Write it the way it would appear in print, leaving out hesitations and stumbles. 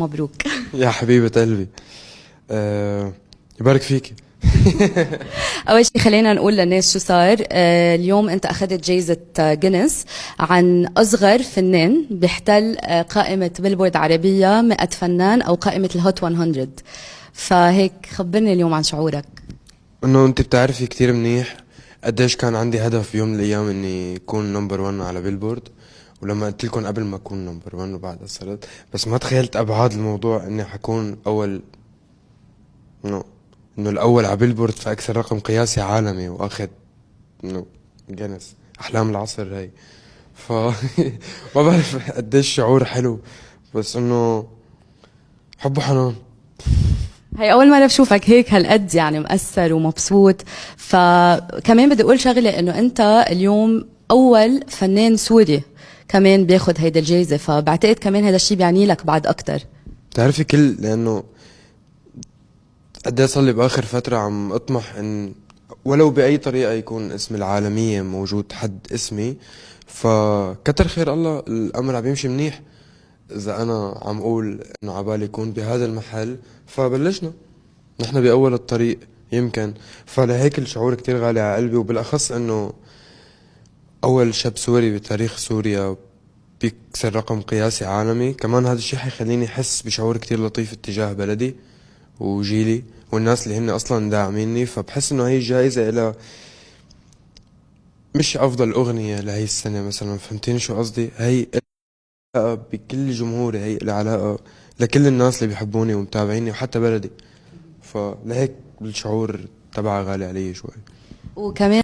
مبروك. يا حبيبة قلبي. يبارك فيك. أول شيء خلينا نقول للناس شو صار. اليوم أنت أخذت جايزة جينيس عن أصغر فنان بيحتل قائمة بيلبورد عربية 100 فنان أو قائمة الهوت 100. فهيك خبرني اليوم عن شعورك. انه انت بتعرفي كتير منيح قديش كان عندي هدف في يوم من الايام اني اكون نمبر 1 على بيلبورد. ولما قلت لكم قبل ما اكون نمبر 1 وبعدها صرت، بس ما تخيلت ابعاد الموضوع اني حكون اول. انه انه الاول على بيلبورد في اكثر رقم قياسي عالمي، واخذ انه جينيس احلام العصر هاي. ف ما بعرف قديش شعور حلو، بس انه حب وحنان. هي أول مرة بشوفك هيك هالقد يعني مأثر ومبسوط. فكمان بدي أقول شغلة إنه أنت اليوم أول فنان سوري كمان بياخد هيدا الجايزة، فبعتقد كمان هذا الشيء بيعني لك بعد أكتر. بتعرفي كل لانه قد ايه صار لي باخر فترة عم اطمح ان ولو باي طريقة يكون اسمي العالمية موجود حد اسمي. فكتر خير الله الامر عم يمشي منيح. اذا انا عم اقول انه عبالي يكون بهذا المحل، فبلشنا نحن باول الطريق يمكن. فلهيك الشعور كتير غالي على قلبي، وبالاخص انه اول شاب سوري بتاريخ سوريا بيكسر رقم قياسي عالمي. كمان هذا الشيء حيخليني احس بشعور كتير لطيف اتجاه بلدي وجيلي والناس اللي هن اصلا داعميني. فبحس انه هي جائزة الى مش افضل اغنية لهي السنة مثلا، فهمتيني شو قصدي؟ هي علاقة بكل جمهوري، هي لها علاقة لكل الناس اللي بيحبوني ومتابعيني وحتى بلدي. فلهيك الشعور تبعها غالي علي شوي. وكمان